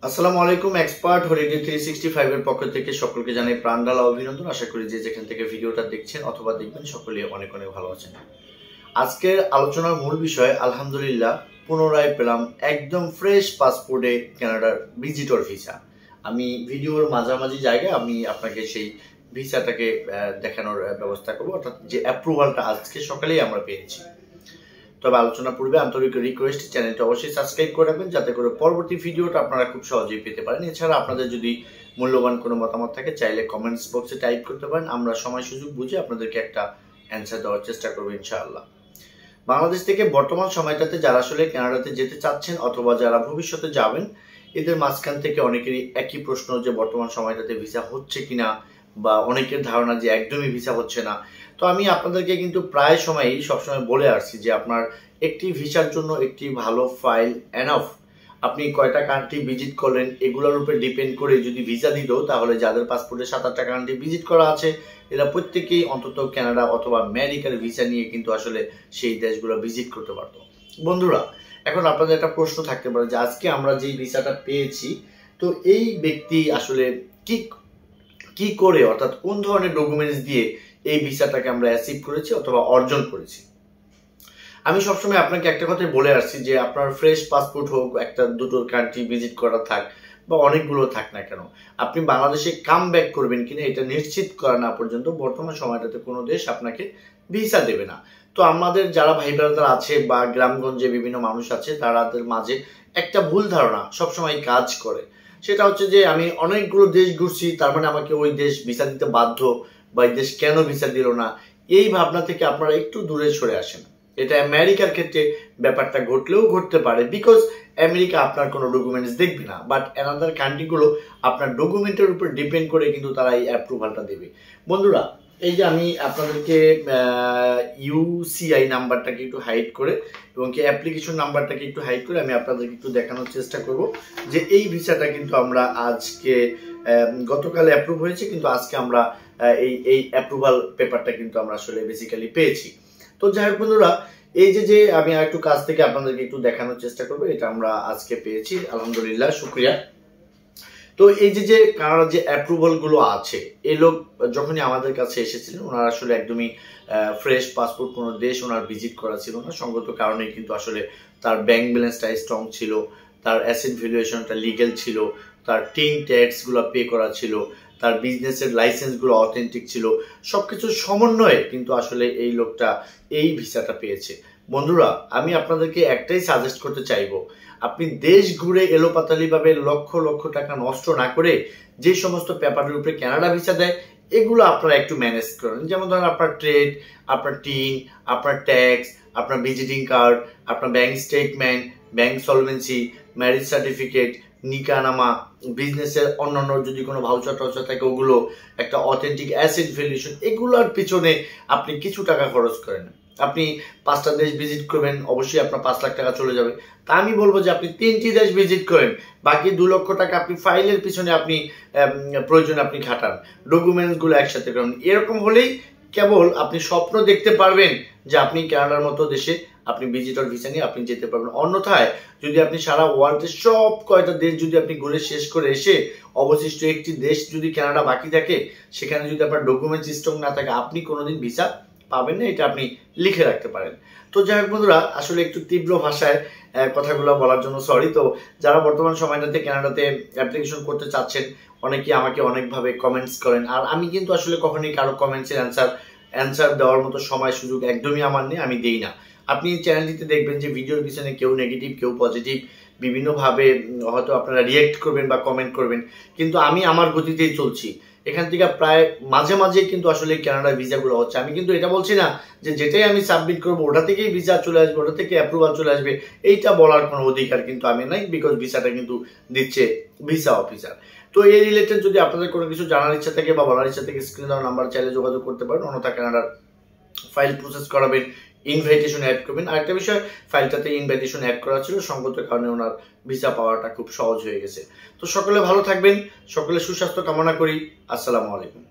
আসসালামু আলাইকুম। Expert holiday 365 এর পক্ষ থেকে সকলকে জানাই প্রাণঢালা অভিনন্দন। আশা করি যে যেখান থেকে ভিডিওটা দেখছেন অথবা দেখবেন সকলে অনেক অনেক ভালো আছেন। আজকের আলোচনার মূল বিষয় আলহামদুলিল্লাহ পুনরায় পেলাম একদম ফ্রেশ পাসপোর্টে কানাডার ভিজিটর ভিসা। আমি ভিডিওর মাঝামাঝি জায়গায় আমি আপনাকে সেই ভিসাটাকে দেখানোর ব্যবস্থা করবো, অর্থাৎ যে অ্যাপ্রুভালটা আজকে সকালেই আমরা পেয়েছি। তবে আলোচনা পূর্বে আন্তরিক রিকোয়েস্ট, চ্যানেলটা অবশ্যই সাবস্ক্রাইব করে রাখবেন যাতে করে পরবর্তী ভিডিওটা আপনারা খুব সহজেই পেতে পারেন। এছাড়া আপনাদের যদি মূল্যবান কোনো মতামত থাকে চাইলে কমেন্টস বক্সে টাইপ করতে পারেন। আমরা সময় সুযোগ বুঝে আপনাদেরকে একটা অ্যান্সার দেওয়ার চেষ্টা করবো ইনশাআল্লাহ। বাংলাদেশ থেকে বর্তমান সময়টাতে যারা আসলে কানাডাতে যেতে চাচ্ছেন অথবা যারা ভবিষ্যতে যাবেন, এদের মাঝখান থেকে অনেকেরই একই প্রশ্ন যে বর্তমান সময়টাতে ভিসা হচ্ছে কিনা, বা অনেকের ধারণা যে একদমই ভিসা হচ্ছে না। তো আমি আপনাদেরকে কিন্তু প্রায় সময়ই সবসময় বলে আসছি যে আপনার একটি ভিসার জন্য একটি ভালো ফাইল এনাফ। আপনি কয়টা কান্ট্রি ভিজিট করলেন এগুলোর উপরে ডিপেন্ড করে যদি ভিসা দিত, তাহলে যাদের পাসপোর্টে 7-8টা কান্ট্রি ভিজিট করা আছে এরা প্রত্যেকেই অন্তত কানাডা অথবা আমেরিকার ভিসা নিয়ে কিন্তু আসলে সেই দেশগুলো ভিজিট করতে পারতো। বন্ধুরা, এখন আপনাদের একটা প্রশ্ন থাকতে পারে যে আজকে আমরা যেই ভিসাটা পেয়েছি, তো এই ব্যক্তি আসলে কি করে, অর্থাৎ কোন ধরনের ডকুমেন্টস দিয়ে এই ভিসাটাকে আমরা অ্যাচিভ করেছি অথবা অর্জন করেছি। আমি সবসময় আপনাকে একটা কথাই বলে আসছি যে আপনার ফ্রেশ পাসপোর্ট হোক, একটা দুটো কান্ট্রি ভিজিট করা থাক বা অনেকগুলো থাক না কেন, আপনি বাংলাদেশে কাম ব্যাক করবেন কিনা এটা নিশ্চিত করা না পর্যন্ত বর্তমান সময়টাতে কোনো দেশ আপনাকে ভিসা দেবে না। তো আমাদের যারা ভাই ব্রাদার আছে বা গ্রামগঞ্জে বিভিন্ন মানুষ আছে, তাদের মাঝে একটা ভুল ধারণা সবসময় কাজ করে। সেটা হচ্ছে যে আমি অনেকগুলো দেশ ঘুরছি, তার মানে আমাকে ওই দেশ ভিসা দিতে বাধ্য, বা এই দেশ কেন ভিসা দিল না, এই ভাবনা থেকে আপনারা একটু দূরে সরে আসেন। এটা আমেরিকার ক্ষেত্রে ব্যাপারটা ঘটলেও ঘটতে পারে, বিকজ আমেরিকা আপনার কোনো ডকুমেন্টস দেখবে না, বাট অ্যানাদার কান্ট্রিগুলো আপনার ডকুমেন্টের উপর ডিপেন্ড করে কিন্তু তারা এই অ্যাপ্রুভালটা দেবে। বন্ধুরা, এই যে আমি আপনাদেরকে ইউসিআই নাম্বারটাকে একটু হাইড করে এবং কি অ্যাপ্লিকেশন নাম্বারটাকে একটু হাইড করে আমি আপনাদেরকে একটু দেখানোর চেষ্টা করব যে এই ভিসাটা কিন্তু আমরা আজকে গতকাল অ্যাপ্রুভ হয়েছে, কিন্তু আজকে আমরা এই অ্যাপ্রুভাল পেপারটা কিন্তু আমরা আসলে বেসিক্যালি পেয়েছি। তো যাই হোক বন্ধুরা, এই যে আমি একটু কাছ থেকে আপনাদেরকে একটু দেখানোর চেষ্টা করবো, এটা আমরা আজকে পেয়েছি আলহামদুলিল্লাহ, শুক্রিয়া। তো এই যে কানাডার যে অ্যাপ্রুভাল গুলো আছে, এই লোক যখনই আমাদের কাছে এসেছিলেন ওনার আসলে একদমই ফ্রেশ পাসপোর্ট, কোনো দেশ ওনার ভিজিট করা ছিল না। সঙ্গত কারণে কিন্তু আসলে তার ব্যাংক ব্যালেন্সটা স্ট্রং ছিল, তার অ্যাসেট ভ্যালুয়েশনটা লিগ্যাল ছিল, তার টিন ট্যাক্স গুলো পে করা ছিল, তার বিজনেসের লাইসেন্স গুলো অথেন্টিক ছিল। সবকিছু সমন্বয়ে কিন্তু আসলে এই লোকটা এই ভিসাটা পেয়েছে। বন্ধুরা, আমি আপনাদেরকে একটাই সাজেস্ট করতে চাইবো, আপনি দেশ ঘুরে এলোপাতালি ভাবে লক্ষ লক্ষ টাকা নষ্ট না করে যে সমস্ত পেপারের উপরে কানাডা ভিসা দেয় এগুলো আপনারা একটু ম্যানেজ করেন। যেমন ধরেন আপনার ট্রেড, আপনার টিন, আপনার ট্যাক্স, আপনার ভিজিটিং কার্ড, আপনার bank statement, bank solvency, marriage certificate, নিকানামা, বিজনেসের অন্যান্য যদি কোনো ভাউচার টাউচার থাকে ওগুলো, একটা অথেন্টিক অ্যাসেট ভ্যালুয়েশন, এগুলোর পিছনে আপনি কিছু টাকা খরচ করেন। আপনি 5টা দেশ ভিজিট করবেন, অবশ্যই আপনার 5 লাখ টাকা চলে যাবে। তা আমি বলবো যে আপনি 3টি দেশ ভিজিট করেন, বাকি 2 লক্ষ টাকা আপনি ফাইলের পিছনে আপনি প্রয়োজন আপনি খাটান, ডকুমেন্টস গুলো একসাথে করেন। এরকম হলেই কেবল আপনি স্বপ্ন দেখতে পারবেন যে আপনি কানাডার মতো দেশে আপনি ভিজিটর ভিসা নিয়ে আপনি যেতে পারবেন। অন্যথায় যদি আপনি সারা ওয়ার্ল্ডের সব কয়টা দেশ যদি আপনি ঘুরে শেষ করে এসে অবশিষ্ট একটি দেশ যদি কানাডা বাকি থাকে, সেখানে যদি আপনার ডকুমেন্টস স্ট্রং না থাকে, আপনি কোনোদিন ভিসা পাবেন না, এটা আপনি লিখে রাখতে পারেন। তো যাই হোক বন্ধুরা, আসলে একটু তীব্র ভাষায় কথাগুলো বলার জন্য সরি। তো যারা বর্তমান সময়টাতে কানাডাতে অ্যাপ্লিকেশন করতে চাচ্ছেন, অনেকেই আমাকে অনেকভাবে কমেন্টস করেন, আর আমি কিন্তু আসলে কখনোই কারো কমেন্টসের অ্যান্সার দেওয়ার মতো সময় সুযোগ একদমই আমার নেই, আমি দেই না। আপনি চ্যানেলটিতে দেখবেন যে ভিডিওর পিছনে কেউ নেগেটিভ কেউ পজিটিভ বিভিন্নভাবে হয়তো আপনারা রিয়েক্ট করবেন বা কমেন্ট করবেন, কিন্তু আমি আমার গতিতেই চলছি। এখান থেকে প্রায় মাঝে মাঝে কিন্তু আসলে কানাডার ভিসাগুলো হচ্ছে। আমি কিন্তু এটা বলছি না যে যেটাই আমি সাবমিট করবো ওটা থেকেই ভিসা চলে আসবে, ওটা থেকে অ্যাপ্রুভাল চলে আসবে, এইটা বলার কোনো অধিকার কিন্তু আমি নাই, বিকজ ভিসাটা কিন্তু দিচ্ছে ভিসা অফিসার। তো এই রিলেটেড যদি আপনাদের কোনো কিছু জানার ইচ্ছা থাকে বা বলার ইচ্ছা থেকে স্ক্রিন দেওয়ার নাম্বার চাইলে যোগাযোগ করতে পারেন। অন্যথা কানাডার ফাইল প্রসেস করাবেন, ইনভাইটেশন অ্যাড করবেন। আরেকটা বিষয়, ফাইলটাতে ইনভাইটেশন অ্যাড করা ছিল, সঙ্গত কারণে ওনার ভিসা পাওয়াটা খুব সহজ হয়ে গেছে। তো সকলে ভালো থাকবেন, সকলে সুস্বাস্থ্য কামনা করি। আসসালামু আলাইকুম।